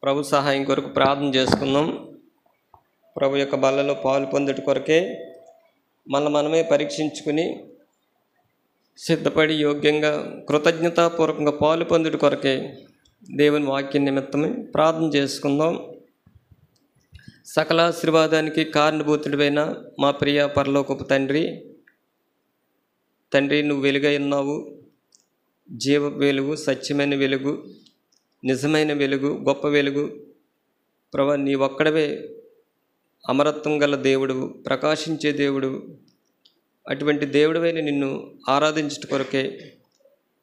ప్రభు సహాయం కొరకు ప్రార్థన చేసుకుందాం. ప్రభు యొక్క బల్లలో పాలు పొందుట కొరకే మనమే పరీక్షించుకుని సిద్ధపడి యోగ్యంగా కృతజ్ఞతాపూర్వకంగా పాలు పొందుట కొరకే దేవుని వాక్యం నిమిత్తమై ప్రార్థన చేసుకుందాం. సకల ఆశీర్వాదానికి కారణభూతుడివైన మా ప్రియ పరలోకపు తండ్రి, నువ్వు వెలుగై ఉన్నావు. జీవ వెలుగు, సత్యమైన వెలుగు, నిజమైన వెలుగు, గొప్ప వెలుగు. ప్రభా, నీ ఒక్కడవే అమరత్వం గల దేవుడు, ప్రకాశించే దేవుడు. అటువంటి దేవుడివైన నిన్ను ఆరాధించుట కొరకే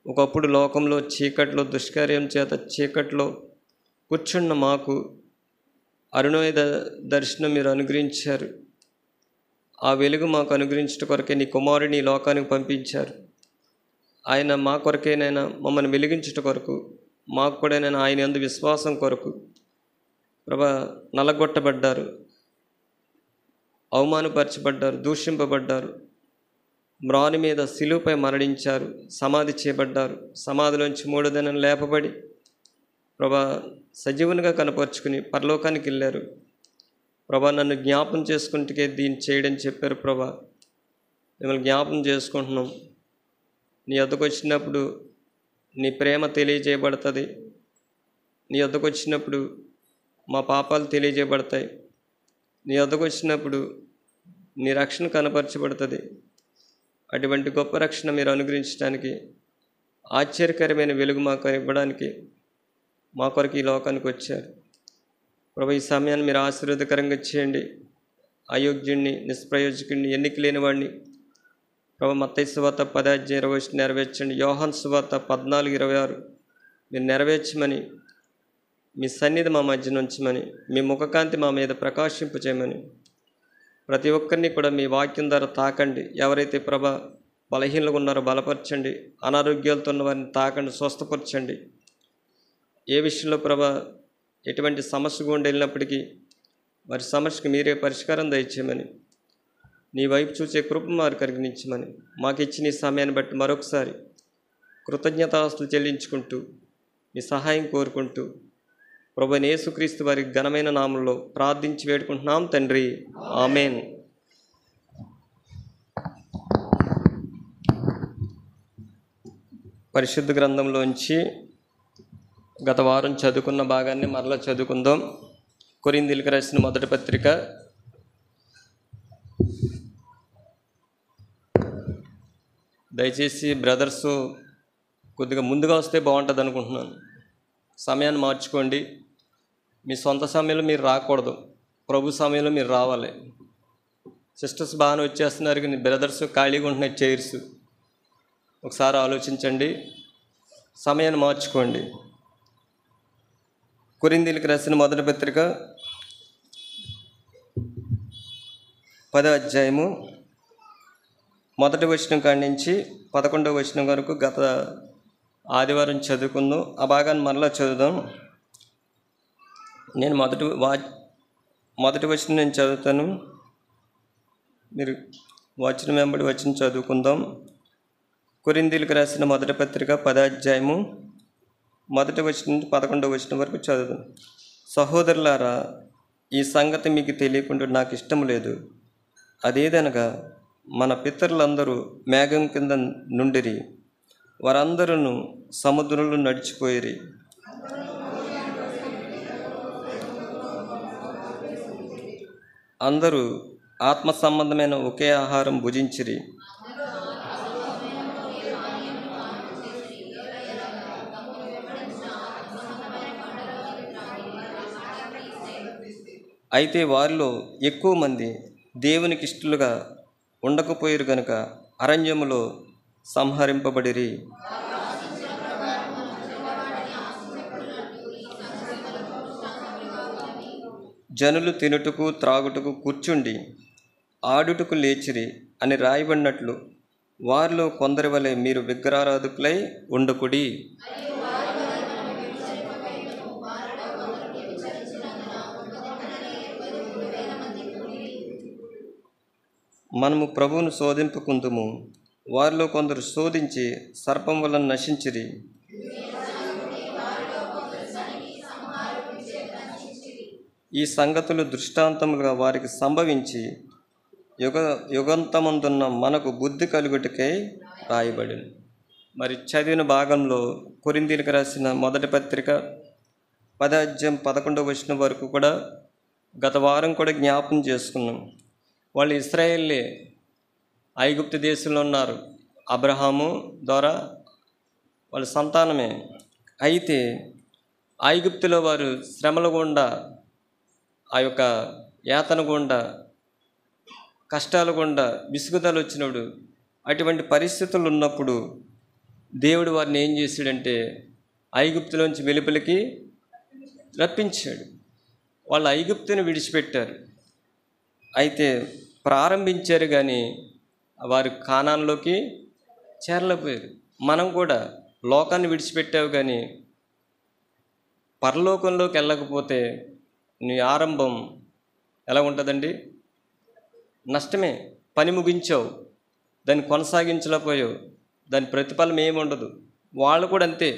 ఒకప్పుడు లోకంలో చీకట్లో దుష్కార్యం చేత చీకట్లో కూర్చున్న మాకు అరుణోదయ దర్శనం మీరు అనుగ్రహించారు. ఆ వెలుగు మాకు అనుగ్రహించుట కొరకే నీ కుమారుని ఈ లోకానికి పంపించారు. ఆయన మా కొరకేనైనా మమ్మల్ని వెలిగించుట కొరకు, మాకు కూడా నేను ఆయన యందు విశ్వాసం కొరకు ప్రభా నలగొట్టబడ్డారు, అవమానపరచబడ్డారు, దూషింపబడ్డారు, మ్రాని మీద శిలువపై మరణించారు, సమాధి చేయబడ్డారు. సమాధిలోంచి 3 దినం లేపబడి ప్రభా సజీవునిగా కనపరుచుకుని పరలోకానికి వెళ్ళారు. ప్రభా, నన్ను జ్ఞాపం చేసుకుంటే దీన్ని చేయడని చెప్పారు. ప్రభా, మిమ్మల్ని జ్ఞాపం చేసుకుంటున్నాం. నీ వద్దకు వచ్చినప్పుడు నీ ప్రేమ తెలియజేయబడుతుంది. నీ వద్దకు వచ్చినప్పుడు మా పాపాలు తెలియజేయబడతాయి. నీ వద్దకు వచ్చినప్పుడు నీ రక్షణ కనపరచబడుతుంది. అటువంటి గొప్ప రక్షణ మీరు అనుగ్రహించడానికి, ఆశ్చర్యకరమైన వెలుగు మాకు ఇవ్వడానికి మా కొరకు ఈ లోకానికి వచ్చారు. ప్రభు, ఈ సమయాన్ని మీరు ఆశీర్వాదకరంగా చేయండి. అయోగ్యుడిని, నిష్ప్రయోజకుడిని, ఎన్నిక లేని వాడిని ప్రభు మత్తయి సువార్త 10:20 నెరవేర్చండి. యోహాను సువార్త 14:26 మీరు నెరవేర్చమని, మీ సన్నిధి మా మధ్య ఉంచమని, మీ ముఖకాంతి మా మీద ప్రకాశింపచేయమని, ప్రతి ఒక్కరిని కూడా మీ వాక్యం ద్వారా తాకండి. ఎవరైతే ప్రభ బలహీనలుగా ఉన్నారో బలపరచండి. అనారోగ్యాలతో ఉన్న వారిని తాకండి, స్వస్థపరచండి. ఏ విషయంలో ప్రభ ఎటువంటి సమస్య గుండా వెళ్ళినప్పటికీ వారి సమస్యకు మీరే పరిష్కారం దయచేయమని, నీ వైపు చూసే కృప వారు కలిగించమని, మాకు ఇచ్చిన ఈ సమయాన్ని బట్టి మరొకసారి కృతజ్ఞతాస్తులు చెల్లించుకుంటూ మీ సహాయం కోరుకుంటూ ప్రభువైన యేసుక్రీస్తు వారి ఘనమైన నామంలో ప్రార్థించి వేడుకుంటున్నాం తండ్రి, ఆమేన్. పరిశుద్ధ గ్రంథంలోంచి గత వారం చదువుకున్న భాగాన్ని మరలా చదువుకుందాం. కొరింథీయులకు రాసిన మొదటి పత్రిక దయచేసి బ్రదర్స్ కొద్దిగా ముందుగా వస్తే బాగుంటుంది అనుకుంటున్నాను. సమయాన్ని మార్చుకోండి. మీ సొంత సమయంలో మీరు రాకూడదు, ప్రభు సమయంలో మీరు రావాలి. సిస్టర్స్ బాగానే వచ్చేస్తున్నారు కానీ బ్రదర్స్ ఖాళీగా ఉంటున్నాయి చైర్స్. ఒకసారి ఆలోచించండి, సమయాన్ని మార్చుకోండి. కొరింథీయులకు రాసిన మొదటి పత్రిక 10వ అధ్యాయము 1వ వచనం కాడి నుంచి 11వ వచనం వరకు గత ఆదివారం చదువుకుందాం. ఆ భాగాన్ని మరలా చదువుదాం. నేను మొదటి వచనం నేను చదువుతాను, మీరు వచనం వెంబడి వచనం చదువుకుందాం. కొరింథీయులకు రాసిన మొదటి పత్రిక 10వ అధ్యాయము 1వ వచనం నుంచి 11వ వచనం వరకు చదువుదాం. సహోదరులారా, ఈ సంగతి మీకు తెలియకుండా నాకు ఇష్టం లేదు. అదేదనగా మన పితరులందరూ మేఘం కింద నుండిరి, వారందరూ సముద్రంలో నడిచిపోయిరి. అందరూ ఆత్మ సంబంధమైన ఒకే ఆహారం భుజించిరి. అయితే వారిలో ఎక్కువ మంది దేవునికి ఇష్టలుగా ఉండకపోయారు గనుక అరణ్యములో సంహరింపబడిరి. జనులు తినుటకు త్రాగుటకు కూర్చుండి ఆడుటకు లేచిరి అని రాయబడినట్లు వారిలో కొందరి వలె మీరు విగ్రహారాధకులై ఉండకుడి. మనము ప్రభువును శోధింపుకుందుము. వారిలో కొందరు శోధించి సర్పం వలన నశించిరి. ఈ సంగతులు దృష్టాంతములుగా వారికి సంభవించి యుగంతమందున్న మనకు బుద్ధి కలుగుటకై రాయబడింది. మరి చదివిన భాగంలో కొరింథీయులకు రాసిన మొదటి పత్రిక 10వ అధ్యాయం 11వ వచనం వరకు కూడా గత వారం కూడా జ్ఞాపకం చేసుకున్నాం. వాళ్ళు ఇశ్రాయేలే ఐగుప్తు దేశంలో ఉన్నారు. అబ్రహాము ద్వారా వాళ్ళ సంతానమే. అయితే ఐగుప్తులో వారు శ్రమల గుండా, ఆ యొక్క యాతన గుండా, కష్టాల గుండా, విసుగుదల వచ్చినప్పుడు, అటువంటి పరిస్థితులు ఉన్నప్పుడు దేవుడు వారిని ఏం చేశాడంటే ఐగుప్తులోంచి వెలుపలికి రప్పించాడు. వాళ్ళు ఐగుప్తుని విడిచిపెట్టారు. అయితే ప్రారంభించారు కానీ వారు కానాన్లోకి చేరలేకపోయారు. మనం కూడా లోకాన్ని విడిచిపెట్టావు కానీ పరలోకంలోకి వెళ్ళకపోతే నీ ఆరంభం ఎలా ఉంటుందండి? నష్టమే. పని ముగించావు, దాన్ని కొనసాగించలేకపోయావు, దాని ప్రతిఫలం ఏముండదు. వాళ్ళు కూడా అంతే.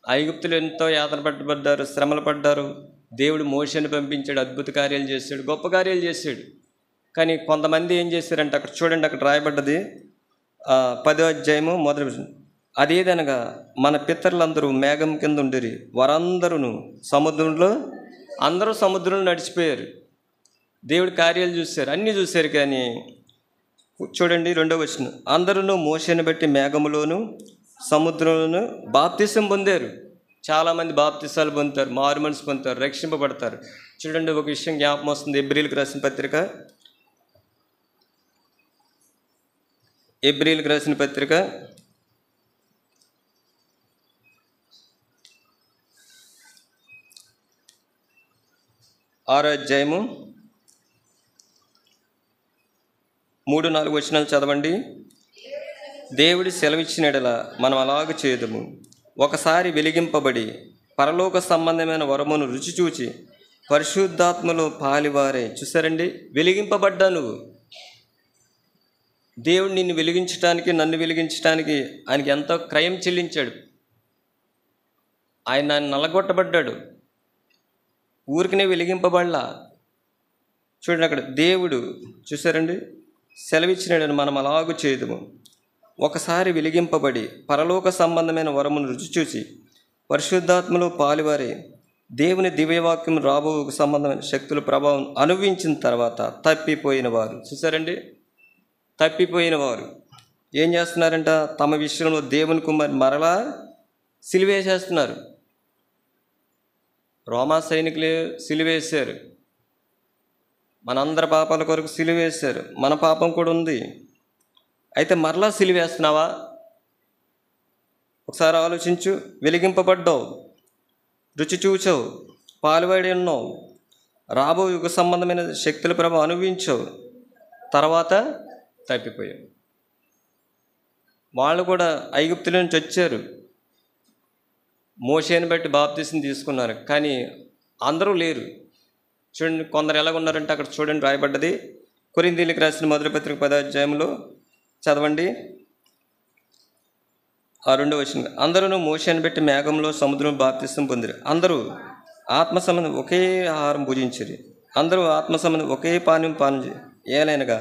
ఐగుప్తులు ఎంతో యాతన పడ్డారు, శ్రమలు పడ్డారు. దేవుడు మోషేని పంపించాడు, అద్భుత కార్యాలు చేశాడు, గొప్ప కార్యాలు చేశాడు. కానీ కొంతమంది ఏం చేశారంటే, అక్కడ చూడండి, అక్కడ రాయబడ్డది 10వ అధ్యాయము మొదటి వచనం. అదేదనగా మన పితరులందరూ మేఘం కింద ఉండిరి, వారందరూ సముద్రంలో, అందరూ సముద్రంలో నడిచిపోయారు. దేవుడి కార్యాలు చూశారు, అన్నీ చూశారు. కానీ చూడండి 2వ వచనం, అందరూ మోషేని బట్టి మేఘములోను సముద్రంలోను బాప్తిసం పొందారు. చాలామంది బాప్తిసాలు పొందుతారు, మారు మనసు పొందుతారు, రక్షింపబడతారు. చూడండి, ఒక విషయం జ్ఞాపకం వస్తుంది. ఎబ్రీలకు రాసిన పత్రిక 6వ అధ్యాయము 3-4 వచనాలు చదవండి. దేవుడి సెలవిచ్చినడల మనం అలాగ చేదుము. ఒకసారి వెలిగింపబడి పరలోక సంబంధమైన వరమును రుచి చూచి పరిశుద్ధాత్మలో పాలివారే. చూసారండి, వెలిగింపబడ్డా నువ్వు. దేవుడు నిన్ను వెలిగించడానికి, నన్ను వెలిగించడానికి ఆయనకి ఎంతో క్రయం చెల్లించాడు. ఆయన నలగొట్టబడ్డాడు, ఊరికనే వెలిగింపబడలా. చూడండి, అక్కడ దేవుడు చూసారండి, సెలవిచ్చినాడని మనం అలాగూ చేదుము. ఒకసారి వెలిగింపబడి పరలోక సంబంధమైన వరమును రుచి చూసి పరిశుద్ధాత్మలో పాలివారే దేవుని దివ్యవాక్యం రాబో సంబంధమైన శక్తుల ప్రభావం అనుభవించిన తర్వాత తప్పిపోయిన వారు. చూసారండి, తప్పిపోయిన వారు ఏం చేస్తున్నారంట? తమ విషయంలో దేవుని కుమారి మరలా సిలువేసేస్తున్నారు. రోమా సైనికులే సిలువేశారు, మనందరి పాపాల కొరకు సిలువేశారు. మన పాపం కూడా ఉంది. అయితే మరలా సిలువేస్తున్నావా? ఒకసారి ఆలోచించు. వెలిగింపబడ్డావు, రుచి చూచావు, పాలువాడి ఉన్నావు, రాబో యుగ సంబంధమైన శక్తుల ప్రభావం అనుభవించావు, తర్వాత తప్పిపోయావు. వాళ్ళు కూడా ఐగుప్తుల నుంచి వచ్చారు, మోషేని బట్టి బాప్తిసం తీసుకున్నారు. కానీ అందరూ లేరు. చూడండి, కొందరు ఎలాగ ఉన్నారంటే అక్కడ చూడండి రాయబడ్డది. కొరింథీయులకు రాసిన మొదటి పత్రిక 10వ అధ్యాయంలో చదవండి 2వ వచనం. అందరూ మోషేని బట్టి మేఘంలో సముద్రం బాప్తిసం పొందిరు. అందరూ ఆత్మ సంబంధం ఒకే ఆహారం భుజించిరి. అందరూ ఆత్మ సంబంధం ఒకే పానీయం పానం ఏలైనగా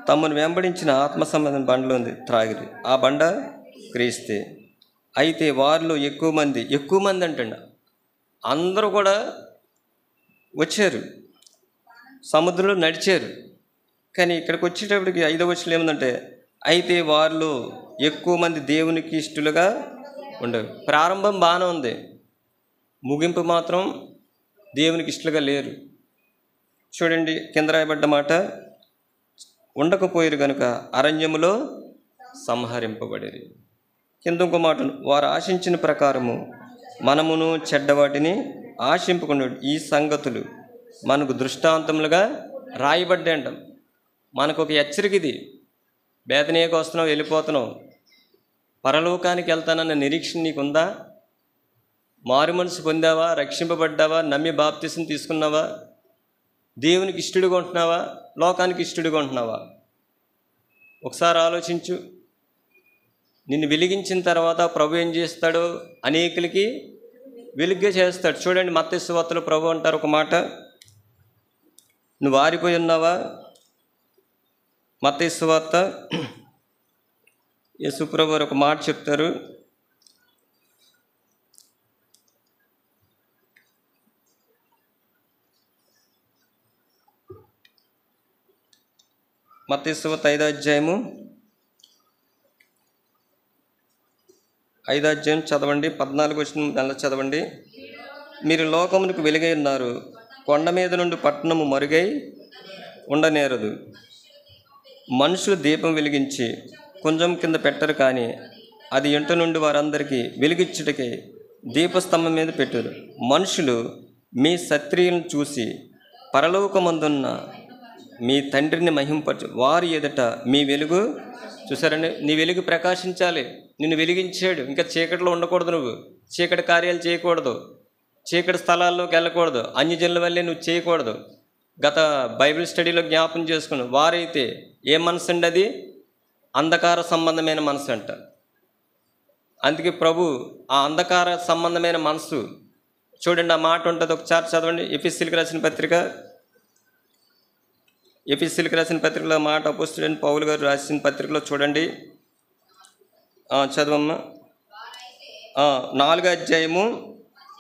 తమను వెంబడించిన ఆత్మ సంబంధం బండలో ఉంది త్రాగిరి. ఆ బండ క్రీస్తే. అయితే వారిలో ఎక్కువ మంది అంటండి, అందరూ కూడా వచ్చారు, సముద్రంలో నడిచారు. కానీ ఇక్కడికి వచ్చేటప్పటికి 5వ వచనం ఏముందంటే, అయితే వారిలో ఎక్కువ మంది దేవునికి ఇష్టలుగా ఉండరు. ప్రారంభం బాగానే ఉంది, ముగింపు మాత్రం దేవునికి ఇష్టలుగా లేరు. చూడండి, కింద రాయబడ్డ మాట, ఉండకపోయారు కనుక అరణ్యములో సంహరింపబడేది. కింద ఇంకో మాట, వారు ఆశించిన ప్రకారము మనమును చెడ్డవాటిని ఆశింపుకున్నాడు. ఈ సంగతులు మనకు దృష్టాంతములుగా రాయబడ్డాయంట. మనకు ఒక హెచ్చరిక ఇది. బేతనీయకు వస్తున్నావు, వెళ్ళిపోతున్నావు, పరలోకానికి వెళ్తానన్న నిరీక్షణ నీకుందా? మారు మనసు పొందావా? రక్షింపబడ్డావా? నమ్మి బాప్తిసం తీసుకున్నావా? దేవునికి ఇష్టడుగా ఉంటున్నావా? లోకానికి ఇష్టడుగా ఉంటున్నావా? ఒకసారి ఆలోచించు. నిన్ను వెలిగించిన తర్వాత ప్రభు ఏం చేస్తాడో అనేకులకి వెలుగ్గా చేస్తాడు. చూడండి మత్తయి సువార్తలో ప్రభు అంటారు ఒక మాట, నువ్వు ఆరిపోయి ఉన్నావా? మత్తయి సువార్త యేసు ప్రభు వారు ఒక మాట చెప్తారు. మత్తయి సువార్త 5వ అధ్యాయం చదవండి. 14 వచనం నెల చదవండి. మీరు లోకమునకు వెలుగై ఉన్నారు, కొండ మీద నుండి పట్టణము మరుగై ఉండనేరదు. మనుషులు దీపం వెలిగించి కుంజం కింద పెట్టరు, కానీ అది ఇంట నుండి వారందరికీ వెలిగించుటకే దీపస్తంభం మీద పెట్టారు. మనుషులు మీ సత్క్రియలను చూసి పరలోకమందున్న మీ తండ్రిని మహింపరచు వారి ఎదుట మీ వెలుగు. చూసారండి, నీ వెలుగు ప్రకాశించాలి. నిన్ను వెలిగించాడు. ఇంకా చీకటిలో ఉండకూడదు, నువ్వు చీకటి కార్యాలు చేయకూడదు, చీకటి స్థలాల్లోకి వెళ్ళకూడదు, అన్యజనుల వల్లే నువ్వు చేయకూడదు. గత బైబిల్ స్టడీలో జ్ఞాపం చేసుకుని వారైతే ఏ మనసు అండి? అది అంధకార సంబంధమైన మనసు అంట. అందుకే ప్రభు ఆ అంధకార సంబంధమైన మనసు, చూడండి ఆ మాట ఉంటుంది, ఒకసారి చదవండి. ఎఫెసీయులకు రాసిన పత్రికలో మాట అపోస్తలుడైన పౌలు గారు రాసిన పత్రికలో చూడండి, చదవమ్మా. 4వ అధ్యాయము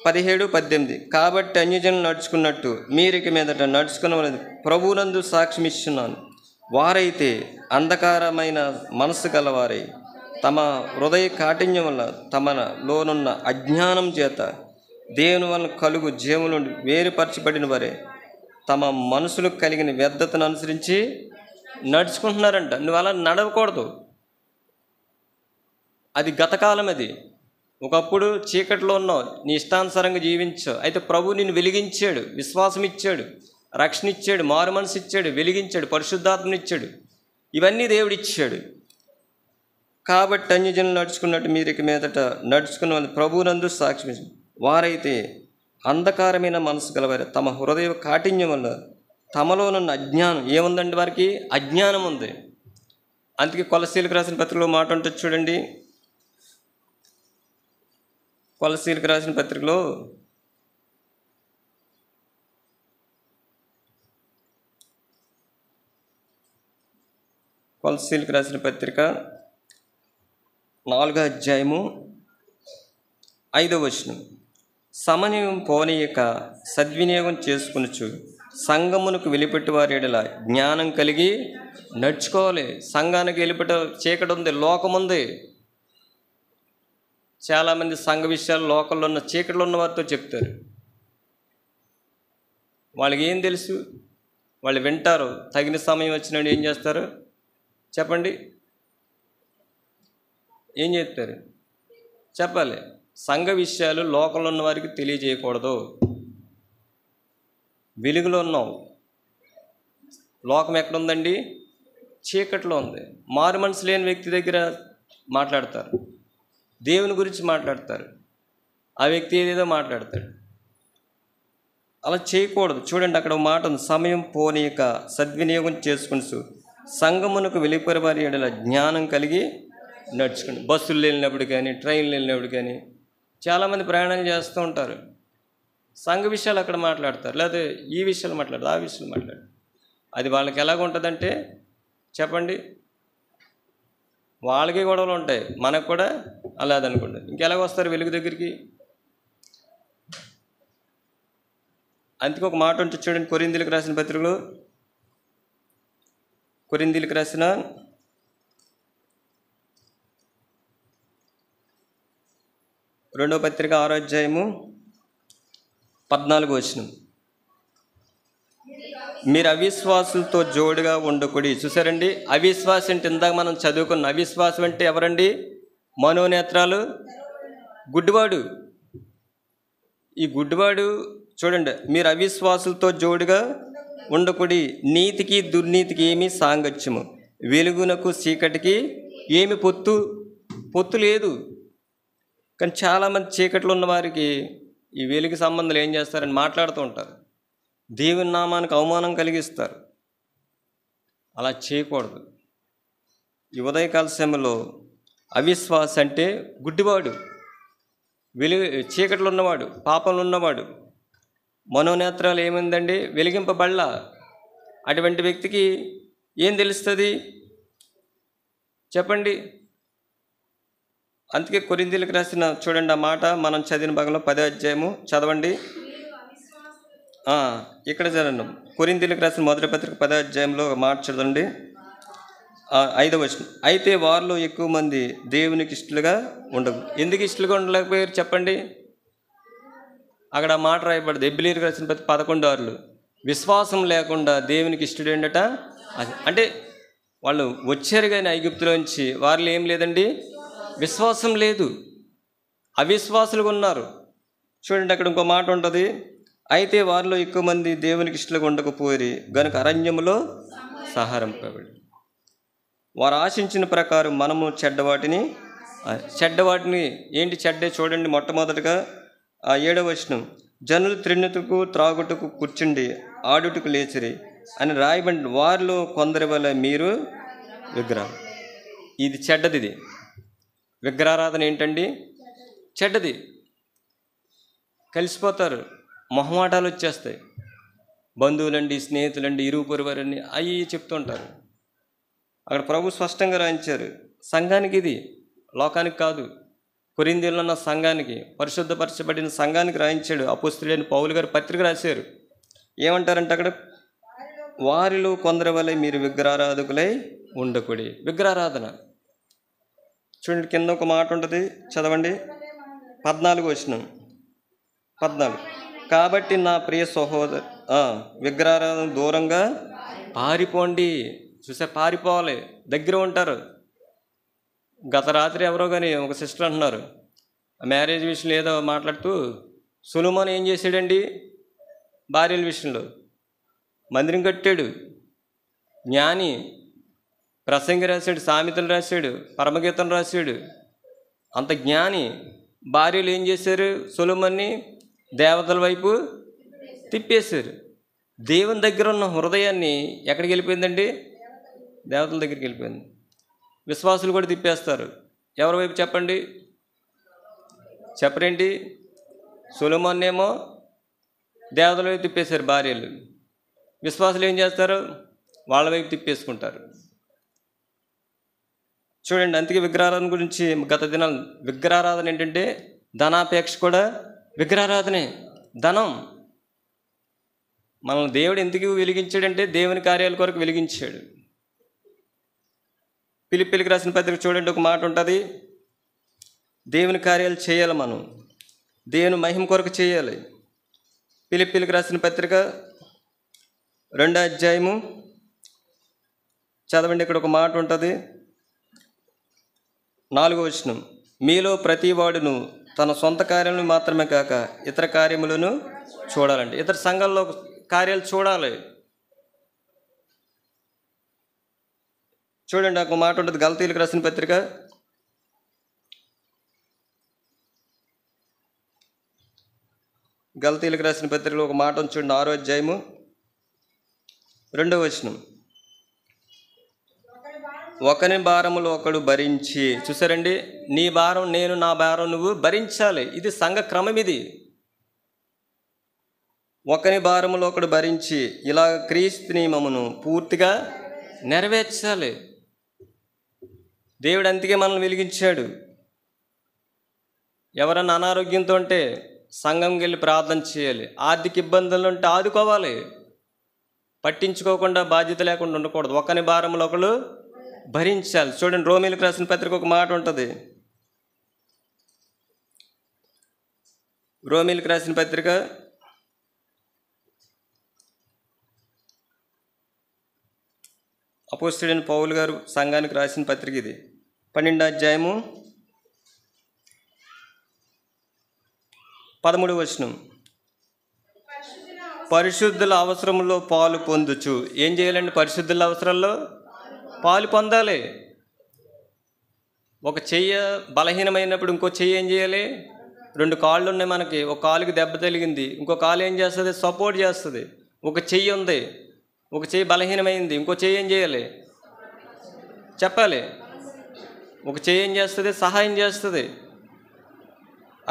17-18. కాబట్టి అన్యజనులు నడుచుకున్నట్టు మీరికి మీదట నడుచుకున్నది ప్రభువునందు సాక్ష్యం ఇస్తున్నాను. వారైతే అంధకారమైన మనసు గలవారై తమ హృదయ కాఠిన్యం వల్ల తమలోనున్న అజ్ఞానం చేత దేవుని వలన కలుగు జీవం నుండి వేరుపరచబడిన వారే తమ మనసులకు కలిగిన వ్యర్థతను అనుసరించి నడుచుకుంటున్నారంట. నువ్వు అలా నడవకూడదు. అది గతకాలం. అది ఒకప్పుడు చీకట్లో ఉన్నావు, నీ ఇష్టానుసారంగా జీవించావు. అయితే ప్రభు నిన్ను వెలిగించాడు, విశ్వాసం ఇచ్చాడు, రక్షణ ఇచ్చాడు, మారు మనసు ఇచ్చాడు, వెలిగించాడు, పరిశుద్ధాత్మనిచ్చాడు. ఇవన్నీ దేవుడిచ్చాడు. కాబట్టి అన్యజనులు నడుచుకున్నట్టు మీరు ఇక మీదట నడుచుకున్న వాళ్ళు ప్రభువునందు సాక్ష్యం. వారైతే అంధకారమైన మనసు గలవారు తమ హృదయ కాఠిన్యం వల్ల తమలోనున్న అజ్ఞానం ఏముందండి? వారికి అజ్ఞానం ఉంది. అందుకే కొలసీలకు రాసిన పత్రికలో మాట ఉంటుంది చూడండి. కొలసీలకు రాసిన పత్రికలో కొలసీలకు రాసిన పత్రిక 4వ అధ్యాయము 5వ వచనం. సమన్వయం పోనీయక సద్వినియోగం చేసుకునొచ్చు సంఘమునకు వెలిపెట్టి వారి ఎడల జ్ఞానం కలిగి నడుచుకోవాలి. సంఘానికి వెలిపెట్ట చీకటి ఉంది, లోకం ఉంది. చాలామంది సంఘ విషయాలు లోకంలో ఉన్న చీకటిలో ఉన్న వారితో చెప్తారు. వాళ్ళకి ఏం తెలుసు? వాళ్ళు వింటారు. తగిన సమయం వచ్చినప్పుడు ఏం చేస్తారు చెప్పండి? ఏం చెప్తారు? చెప్పాలి. సంఘ విషయాలు లోకంలో ఉన్న వారికి తెలియజేయకూడదు. వెలుగులో ఉన్నాం. లోకం ఎక్కడుందండి? చీకట్లో ఉంది. మారు మనసు లేని వ్యక్తి దగ్గర మాట్లాడతారు, దేవుని గురించి మాట్లాడతారు, ఆ వ్యక్తి ఏదేదో మాట్లాడతాడు. అలా చేయకూడదు. చూడండి అక్కడ ఒక మాట ఉంది, సమయం పోనీయక సద్వినియోగం చేసుకుని సంఘమునకు వెలిపరి వారి ఎడల జ్ఞానం కలిగి నడుచుకోండి. బస్సులు వెళ్ళినప్పుడు కానీ, ట్రైన్లు వెళ్ళినప్పుడు కానీ చాలామంది ప్రయాణం చేస్తూ ఉంటారు. సంఘ విషయాలు అక్కడ మాట్లాడతారు, లేకపోతే ఈ విషయాలు మాట్లాడతారు, ఆ విషయాలు మాట్లాడతారు. అది వాళ్ళకి ఎలాగ ఉంటుందంటే చెప్పండి, వాళ్ళకి గొడవలు ఉంటాయి, మనకు కూడా అలాదనుకోండి. ఇంకెలాగ వస్తారు వెలుగు దగ్గరికి? అందుకే ఒక మాట ఉంటుంది చూడండి, కొరింథీయులకు రాసిన పత్రికలో, కొరింథీయులకు రాసిన 2వ పత్రిక 6వ అధ్యాయము 14వ వచనం. మీరు అవిశ్వాసులతో జోడుగా ఉండకూడి. చూసారండి, అవిశ్వాసం అంటే ఇందాక మనం చదువుకున్న అవిశ్వాసం అంటే ఎవరండి? మనోనేత్రాలు గుడ్డివాడు. ఈ గుడ్డివాడు చూడండి, మీరు అవిశ్వాసులతో జోడుగా ఉండకూడి, నీతికి దుర్నీతికి ఏమీ సాంగత్యము, వెలుగునకు చీకటికి ఏమి పొత్తు లేదు. కానీ చాలామంది చీకట్లో ఉన్న వారికి ఈ వెలుగు సంబంధాలు ఏం చేస్తారని మాట్లాడుతూ ఉంటారు, దేవుని నామానికి అవమానం కలిగిస్తారు. అలా చేయకూడదు. ఈ ఉదయకాల సమయంలో అవిశ్వాస అంటే గుడ్డివాడు. చీకట్లో ఉన్నవాడు, పాపంలో ఉన్నవాడు, మనోనేత్రాలు ఏమైందండి, వెలిగింపబడలా. అటువంటి వ్యక్తికి ఏం తెలుస్తుంది చెప్పండి? అందుకే కొరింథీయులకు రాసిన చూడండి ఆ మాట, మనం చదివిన భాగంలో 10వ అధ్యాయము చదవండి. ఇక్కడ చదవండి, కొరింథీయులకు రాసిన మొదటి పత్రిక 10వ అధ్యాయంలో ఒక మాట చదవండి, 5వ వచనం. అయితే వారిలో ఎక్కువ మంది దేవునికి ఇష్టలుగా ఉండదు. ఎందుకు ఇష్టలుగా ఉండలేకపోయారు చెప్పండి? అక్కడ మాట రాయబడదు, హెబ్రీయులకు రాసిన 11:6. విశ్వాసం లేకుండా దేవునికి ఇష్టడేండట. అది అంటే వాళ్ళు వచ్చారు కానీ ఐగుప్తులోంచి వారిలో ఏం లేదండి, విశ్వాసం లేదు, అవిశ్వాసులుగా ఉన్నారు. చూడండి అక్కడ ఇంకో మాట ఉంటుంది, అయితే వారిలో ఎక్కువ మంది దేవునికి ఇష్టలుగా ఉండకపోయి గనుక అరణ్యములో సంహరింపబడి. వారు ఆశించిన ప్రకారం మనము చెడ్డవాటిని ఏంటి చెడ్డే చూడండి. మొట్టమొదటిగా 7వ వచనం, జనులు త్రిన్నుటకు త్రాగుటకు కూర్చుండి ఆడుటకు లేచిరి అని రాయబడి, వారిలో కొందరి వల్ల మీరు విగ్రహం. ఇది చెడ్డది. ఇది విగ్రహారాధన ఏంటండి, చెడ్డది. కలిసిపోతారు, మొహమాటాలు వచ్చేస్తాయి, బంధువులండి, స్నేహితులండి, ఇరుగు పొరువారండి అవి చెప్తుంటారు. అక్కడ ప్రభు స్పష్టంగా రాయించారు, సంఘానికి ఇది, లోకానికి కాదు. కొరింథీయుల్లో ఉన్న సంఘానికి, పరిశుద్ధపరచబడిన సంఘానికి రాయించాడు. అపోస్తలుడైన పౌలు గారు పత్రిక రాశారు. ఏమంటారంటే అక్కడ, వారిలో కొందరి వలె మీరు విగ్రహారాధకులై ఉండకూడి. విగ్రహారాధన చూడండి, కింద ఒక మాట ఉంటుంది చదవండి, 14వ వచనం. 14, కాబట్టి నా ప్రియ సహోదరు విగ్రహారాధన దూరంగా పారిపోండి. చూసా, పారిపోవాలి, దగ్గర ఉంటారు. గత రాత్రి ఎవరో కానీ ఒక సిస్టర్ అంటున్నారు, మ్యారేజ్ విషయంలో ఏదో మాట్లాడుతూ, సొలొమోను ఏం చేశాడండి భార్యల విషయంలో? మందిరం కట్టాడు, జ్ఞాని, ప్రసంగి రాశాడు, సామెతలు రాశాడు, పరమగీతం రాశాడు, అంత జ్ఞాని. భార్యలు ఏం చేశారు? సొలొమోన్ని దేవతల వైపు తిప్పేశారు. దేవుని దగ్గర ఉన్న హృదయాన్ని ఎక్కడికి వెళ్ళిపోయిందండి? దేవతల దగ్గరికి వెళ్ళిపోయింది. విశ్వాసులు కూడా తిప్పేస్తారు. ఎవరి వైపు చెప్పండి? చెప్పరేంటి? సొలొమోన్ ఏమో దేవతల వైపు తిప్పేశారు భార్యలు, విశ్వాసులు ఏం చేస్తారు? వాళ్ళ వైపు తిప్పేసుకుంటారు. చూడండి, అందుకే విగ్రహారాధన గురించి గత దినాలు, విగ్రహారాధన ఏంటంటే ధనాపేక్ష కూడా విగ్రహారాధనే. ధనం. మనల్ని దేవుడు ఎందుకు వెలిగించాడంటే దేవుని కార్యాల కొరకు వెలిగించాడు. ఫిలిప్పీయులకు రాసిన పత్రిక చూడండి, ఒక మాట ఉంటుంది, దేవుని కార్యాలు చేయాలి, మనం దేవుని మహిమ కొరకు చేయాలి. ఫిలిప్పీయులకు రాసిన పత్రిక 2వ అధ్యాయము చదవండి. ఇక్కడ ఒక మాట ఉంటుంది, 4వ వచనం, మీలో ప్రతి వాడును తన సొంత కార్యములను మాత్రమే కాక ఇతర కార్యములను చూడాలంటే, ఇతర సంఘాల్లో కార్యాలు చూడాలి. చూడండి ఒక మాట ఉంటుంది, గలతీయులకు రాసిన పత్రిక 6వ ఒక మాట చూడండి, 6వ అధ్యాయము 2వ వచనం, ఒకని భారములు ఒకడు భరించి. చూసారండి, నీ భారం నేను, నా భారం నువ్వు భరించాలి. ఇది సంఘ క్రమం. ఇది ఒకని భారములు ఒకడు భరించి ఇలా క్రీస్తు నియమమును పూర్తిగా నెరవేర్చాలి. దేవుడు అందుకే మనల్ని వెలిగించాడు. ఎవరన్నా అనారోగ్యంతో ఉంటే సంఘంకి వెళ్ళి ప్రార్థన చేయాలి. ఆర్థిక ఇబ్బందులు ఉంటే ఆదుకోవాలి. పట్టించుకోకుండా, బాధ్యత లేకుండా ఉండకూడదు. ఒకని భారములు ఒకడు భరించాలి. చూడండి, రోమీయులకు రాసిన పత్రిక ఒక మాట ఉంటుంది, రోమీయులకు రాసిన పత్రిక 'అపోస్తలుడైన పౌలు గారు సంఘానికి రాసిన పత్రిక ఇది, 12వ అధ్యాయము 13వ వచనం, పరిశుద్ధుల అవసరంలో పాలు పొందుచు. ఏం చేయాలండి? పరిశుద్ధుల అవసరాల్లో పాలు పొందాలి. ఒక చెయ్య బలహీనమైనప్పుడు ఇంకో చెయ్యి ఏం చేయాలి? 2 కాళ్ళు ఉన్నాయి మనకి, ఒక కాలుకి దెబ్బ తగిలింది, ఇంకో కాలు ఏం చేస్తుంది? సపోర్ట్ చేస్తుంది. ఒక చెయ్యి ఉంది, ఒక చెయ్యి బలహీనమైంది, ఇంకో చెయ్యి ఏం చేయాలి? చెప్పాలి. ఒక చెయ్యి ఏం చేస్తుంది? సహాయం చేస్తుంది.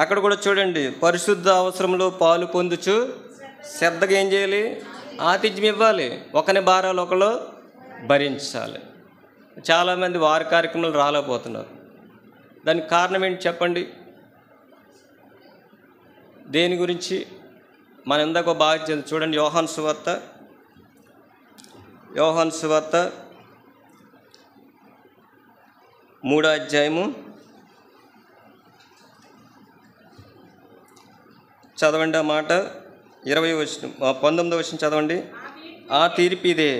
అక్కడ కూడా చూడండి, పరిశుద్ధ అవసరంలో పాలు పొందుచు శ్రద్ధగా ఏం చేయాలి? ఆతిథ్యం ఇవ్వాలి. ఒకని భారాలు ఒకరు భరించాలి. చాలామంది వారి కార్యక్రమాలు రాలేకపోతున్నారు. దానికి కారణం ఏంటి చెప్పండి? దేని గురించి? మనం ఇందాక బాగా చూడండి, యోహాను సువార్త 3వ అధ్యాయము చదవండి. ఆ మాట 19వ వచనం చదవండి. ఆ తీర్పు ఇదే,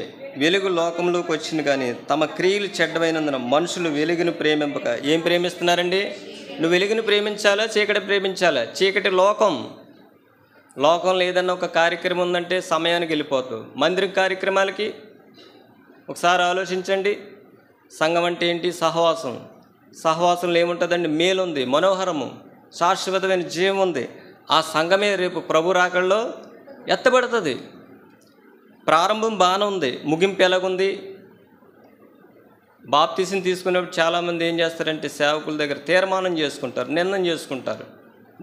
వెలుగు లోకంలోకి వచ్చింది కానీ తమ క్రియలు చెడ్డమైనందున మనుషులు వెలుగును ప్రేమింపక. ఏం ప్రేమిస్తున్నారండి? నువ్వు వెలుగును ప్రేమించాలా, చీకటి ప్రేమించాలా? చీకటి లోకంలో ఏదన్నా ఒక కార్యక్రమం ఉందంటే సమయానికి వెళ్ళిపోతావు. మందిరం కార్యక్రమాలకి ఒకసారి ఆలోచించండి. సంఘం అంటే ఏంటి? సహవాసంలో ఏముంటుందండి? మేలు ఉంది, మనోహరము, శాశ్వతమైన జీవం ఉంది. ఆ సంఘమే రేపు ప్రభు రాకడలో ఎత్తబడుతుంది. ప్రారంభం బాగానే ఉంది, ముగింపు ఎలాగుంది? బాప్తీసం తీసుకున్నప్పుడు చాలామంది ఏం చేస్తారంటే సేవకుల దగ్గర తీర్మానం చేసుకుంటారు, నిర్ణయం చేసుకుంటారు.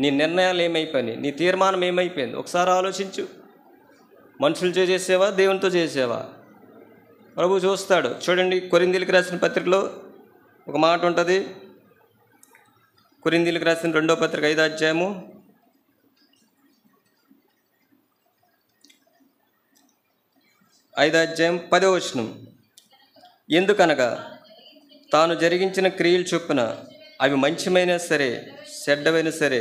నీ నిర్ణయాలు ఏమైపోయినాయి? నీ తీర్మానం ఏమైపోయింది? ఒకసారి ఆలోచించు. మనుషులతో చేసేవా, దేవునితో చేసేవా? ప్రభు చూస్తాడు. చూడండి, కొరింథీయులకు రాసిన పత్రికలో ఒక మాట ఉంటుంది. కొరింథీయులకు రాసిన 2వ పత్రిక 5వ అధ్యాయము 10వ వచనం. ఎందుకనగా తాను జరిగించిన క్రియలు చొప్పున అవి మంచిమైనా సరే చెడ్డవైనా సరే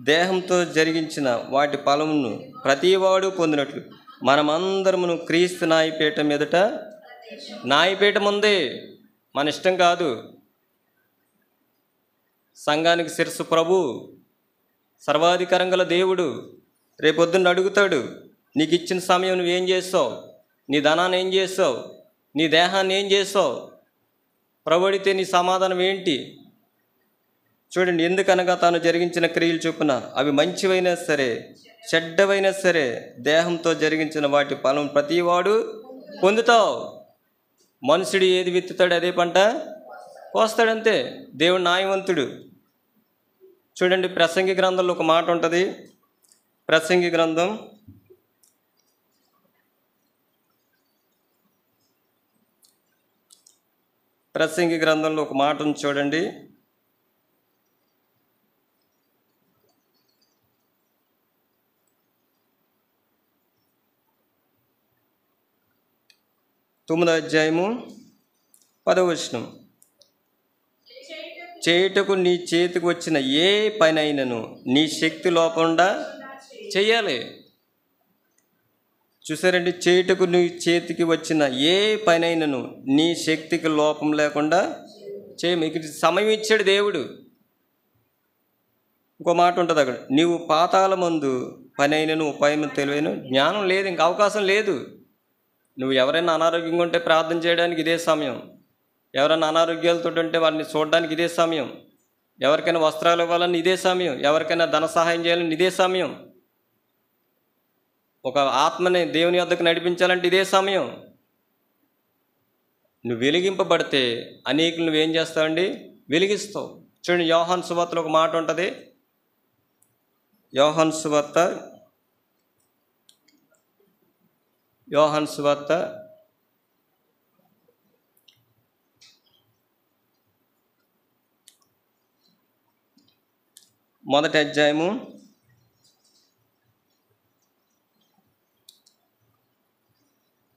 దేహంతో జరిగించిన వాటి ఫలమును ప్రతివాడు పొందినట్లు మనమందరమును క్రీస్తు న్యాయపీఠం ఎదుట, న్యాయపీఠం ఉంది, మన ఇష్టం కాదు. సంఘానికి శిరస్సు ప్రభు, సర్వాధికారం గల దేవుడు. రేపొద్దున్న అడుగుతాడు, నీకు ఇచ్చిన సమయం నువ్వేం చేస్తావు? నీ ధనాన్ని ఏం చేస్తావు? నీ దేహాన్ని ఏం చేస్తావు? ప్రభు అడిగితే నీ సమాధానం ఏంటి? చూడండి, ఎందుకనగా తాను జరిగించిన క్రియలు చొప్పున అవి మంచివైనా సరే చెడ్డవైనా సరే దేహంతో జరిగించిన వాటి ఫలం ప్రతివాడు పొందుతావు. మనుషుడు ఏది విత్తుతాడు అదే పంట కోస్తాడంతే. దేవుడు న్యాయవంతుడు. చూడండి, ప్రసంగి గ్రంథంలో ఒక మాట ఉంటుంది. ప్రసంగి గ్రంథంలో ఒక మాట ఉంది చూడండి. తొమ్మిదవ అధ్యాయము 10వ వచనం. చేయుటకు నీ చేతికి వచ్చిన ఏ పనైనను నీ శక్తి లోపకుండా చెయ్యాలి. చూసారండి, చేయుటకు నీ చేతికి వచ్చిన ఏ పనైనను నీ శక్తికి లోపం లేకుండా చేయ. మీకు సమయం ఇచ్చాడు దేవుడు. ఇంకో మాట ఉంటుంది అక్కడ, నీవు పాతాళమందు పనైనను ఉపాయం తెలివైన జ్ఞానం లేదు, ఇంక అవకాశం లేదు. నువ్వు ఎవరైనా అనారోగ్యంగా ఉంటే ప్రార్థన చేయడానికి ఇదే సమయం. ఎవరైనా అనారోగ్యాలతో ఉంటే వారిని చూడడానికి ఇదే సమయం. ఎవరికైనా వస్త్రాలు ఇవ్వాలని ఇదే సమయం. ఎవరికైనా ధన సహాయం చేయాలని ఇదే సమయం. ఒక ఆత్మని దేవుని వద్దకు నడిపించాలంటే ఇదే సమయం. నువ్వు వెలిగింపబడితే అనేకులు నువ్వేం చేస్తావండి? వెలిగిస్తావు. చూడండి, యోహాను సువార్తలో ఒక మాట ఉంటుంది. యోహాను సువార్త 1వ అధ్యాయము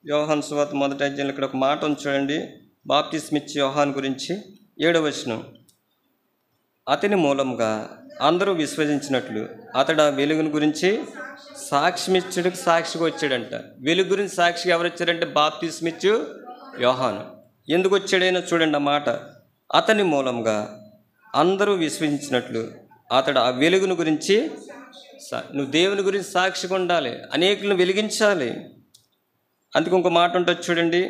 1వ అధ్యాయంలో ఇక్కడ ఒక మాట ఉంది చూడండి. బాప్తిస్మ ఇచ్చే యోహాను గురించి 7వ వచనం. అతని మూలంగా అందరూ విశ్వసించినట్లు అతడు ఆ వెలుగుని గురించి సాక్ష్యమిచ్చుడికి సాక్షిగా వచ్చాడంట. వెలుగు గురించి సాక్షిగా ఎవరు వచ్చారంటే బాప్తిస్మ ఇచ్చు యోహాను. ఎందుకు వచ్చాడైనా చూడండి ఆ మాట. అతని మూలంగా అందరూ విశ్వసించినట్లు అతడు ఆ వెలుగును గురించి, నువ్వు దేవుని గురించి సాక్షిగా ఉండాలి, అనేకులను వెలిగించాలి. అందుకు ఇంకో మాట ఉంటుంది చూడండి,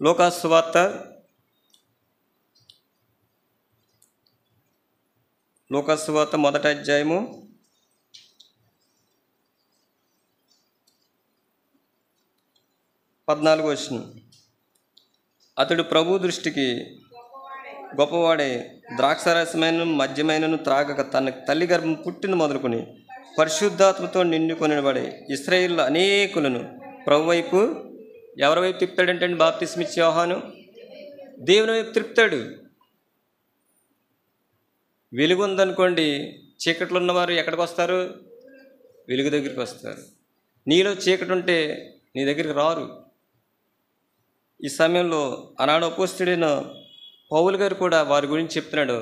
లూకాసు సువార్త 1వ అధ్యాయము 14వ వచనం. అతడు ప్రభు దృష్టికి గొప్పవాడే ద్రాక్షారసమైన మద్యమైనను త్రాగక తన తల్లి గర్భం పుట్టిన మొదలుకొని పరిశుద్ధాత్మతో నిండుకొనిబడి ఇశ్రాయేలు అనేకులను ప్రభు వైపు ఎవరి వైపు తిప్పుతాడంటే బాప్తిస్మిచ్చే యోహాను దేవుని వైపు తిప్పుతాడు. వెలుగు ఉందనుకోండి, చీకట్లో ఉన్నవారు ఎక్కడికి వస్తారు? వెలుగు దగ్గరికి వస్తారు. నీలో చీకటి ఉంటే నీ దగ్గరికి రారు. ఈ సమయంలో ఆనాడు అపోస్తలుడైన పౌలు గారు కూడా వారి గురించి చెప్తున్నాడు.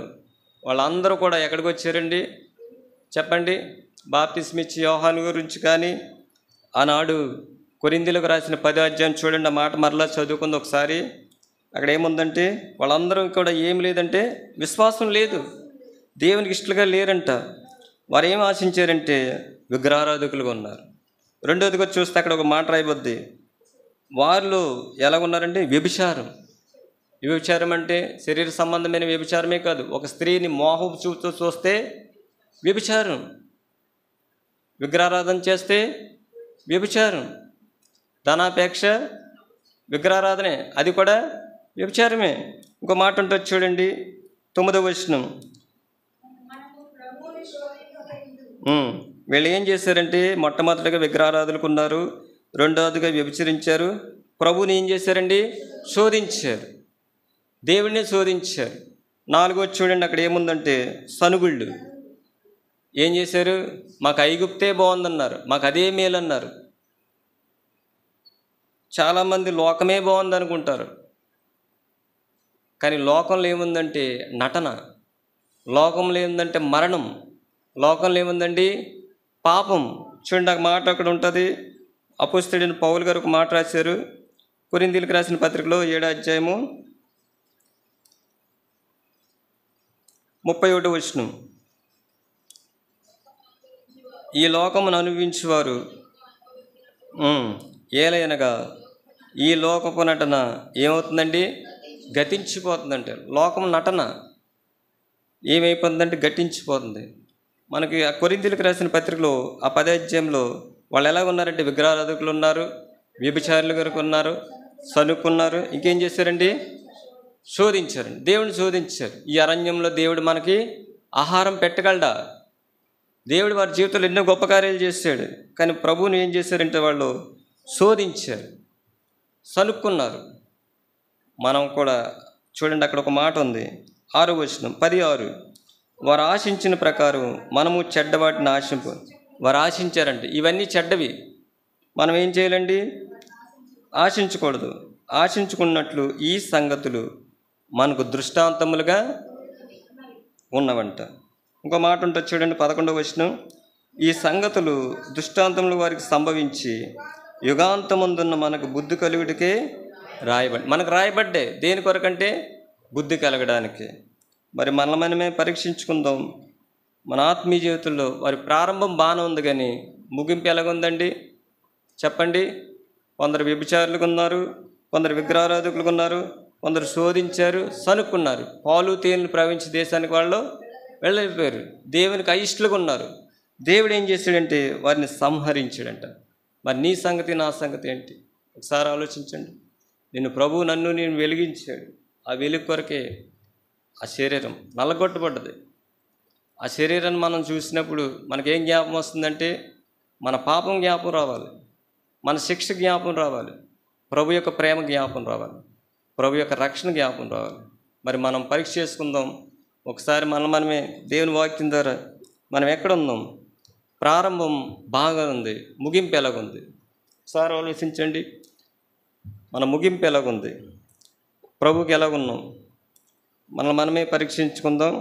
వాళ్ళందరూ కూడా ఎక్కడికి వచ్చారండి చెప్పండి? బాప్తిస్మిచ్చే యోహాను గురించి. కానీ ఆనాడు కొరింథీయులకు రాసిన 10వ అధ్యాయం చూడండి, ఆ మాట మరలా చదువుకుంది ఒకసారి. అక్కడ ఏముందంటే వాళ్ళందరూ కూడా ఏం లేదంటే విశ్వాసం లేదు, దేవునికి ఇష్టలుగా లేరంట. వారు ఏం ఆశించారంటే విగ్రహారాధకులుగా ఉన్నారు. రెండోదిగా చూస్తే అక్కడ ఒక మాట రాయబద్ది, వారిలో ఎలాగున్నారంటే వ్యభిచారం. వ్యభిచారం అంటే శరీర సంబంధమైన వ్యభిచారమే కాదు, ఒక స్త్రీని మోహపు చూపుతో చూస్తే వ్యభిచారం, విగ్రహారాధన చేస్తే వ్యభిచారం, ధనాపేక్ష విగ్రహారాధనే, అది కూడా వ్యభిచారమే. ఇంకో మాట ఉంటుంది చూడండి, 9వ వచనం. వీళ్ళు ఏం చేశారంటే మొట్టమొదటిగా విగ్రహారాధనకు ఉన్నారు, రెండవదిగా వ్యభిచరించారు, ప్రభువుని ఏం చేశారండి? శోధించారు, దేవుడిని శోధించారు. 4వది చూడండి, అక్కడ ఏముందంటే సనుగుళ్ళు. ఏం చేశారు? మాకు ఐగుప్తే బాగుందన్నారు, మాకు అదే మేలు అన్నారు. చాలామంది లోకమే బాగుంది అనుకుంటారు, కానీ లోకంలో ఏముందంటే నటన, లోకంలో ఏముందంటే మరణం, లోకంలో ఏముందండి పాపం. చూడండి, నాకు మాట అక్కడ ఉంటుంది. అపోస్తలుడైన పౌలు గారు ఒక మాట రాశారు కొరింథీయులకు రాసిన పత్రికలో 7వ అధ్యాయము 31వ వచనం. ఈ లోకమును అనుభవించేవారు ఏలైనగా ఈ లోకపు నటన ఏమవుతుందండి? గతించిపోతుందంటే. లోకం నటన ఏమైపోతుందంటే గతించిపోతుంది. మనకి ఆ కొరింథీయులకు రాసిన పత్రికలో ఆ 10వ అధ్యాయంలో వాళ్ళు ఎలా ఉన్నారంటే విగ్రహారాధకులు ఉన్నారు, వ్యభిచారులు గారికి ఉన్నారు, సనుక్కున్నారు. ఇంకేం చేశారండి? శోధించారండి, దేవుడిని శోధించారు. ఈ అరణ్యంలో దేవుడు మనకి ఆహారం పెట్టగలడా? దేవుడు వారి జీవితంలో ఎన్నో గొప్ప కార్యాలు చేశాడు, కానీ ప్రభువుని ఏం చేశారంటే వాళ్ళు శోధించారు, సనుక్కున్నారు. మనం కూడా చూడండి, అక్కడ ఒక మాట ఉంది, 6వ వచనం 10:6. వారు ఆశించిన ప్రకారం మనము చెడ్డవాటిని ఆశింపు. వారు ఆశించారంటే ఇవన్నీ చెడ్డవి, మనం ఏం చేయాలండి? ఆశించకూడదు. ఆశించుకున్నట్లు ఈ సంగతులు మనకు దృష్టాంతములుగా ఉన్నవంట. ఇంకో మాట ఉంటుంది చూడండి, 11వ వచనం. ఈ సంగతులు దృష్టాంతములు వారికి సంభవించి యుగాంతముందున్న మనకు బుద్ధి కలుగుడికే రాయబడి. మనకు రాయబడ్డే దేని కొరకంటే బుద్ధి కలగడానికి. మరి మనమే పరీక్షించుకుందాం. మన ఆత్మీయ జీవితంలో వారి ప్రారంభం బాగానే ఉంది, కానీ ముగింపు ఎలాగుందండి చెప్పండి? కొందరు వ్యభిచారులకు ఉన్నారు, కొందరు విగ్రహారాధకులకు ఉన్నారు, కొందరు శోధించారు, సనుక్కున్నారు, పాలు తేనెలు ప్రవహించే దేశానికి వాళ్ళు వెళ్ళిపోయారు, దేవునికి అయిష్టలుగా ఉన్నారు. దేవుడు ఏం చేశాడంటే వారిని సంహరించాడంట. మరి నీ సంగతి నా సంగతి ఏంటి? ఒకసారి ఆలోచించండి. నన్ను వెలిగించాడు. ఆ వెలుగు కొరకే ఆ శరీరం నల్లగొట్టబడ్డది. ఆ శరీరాన్ని మనం చూసినప్పుడు మనకేం జ్ఞాపకం వస్తుందంటే మన పాపం జ్ఞాపకం రావాలి, మన శిక్ష జ్ఞాపకం రావాలి, ప్రభు యొక్క ప్రేమ జ్ఞాపకం రావాలి, ప్రభు యొక్క రక్షణ జ్ఞాపకం రావాలి. మరి మనం పరీక్ష చేసుకుందాం ఒకసారి. మనమే దేవుని వాక్యం ద్వారా మనం ఎక్కడ ఉన్నాం? ప్రారంభం బాగా ఉంది, ముగింపు ఎలాగుంది? ఒకసారి ఆలోచించండి. మన ముగింపు ఎలాగుంది? ప్రభుకి ఎలాగున్నాం? మనమే పరీక్షించుకుందాం.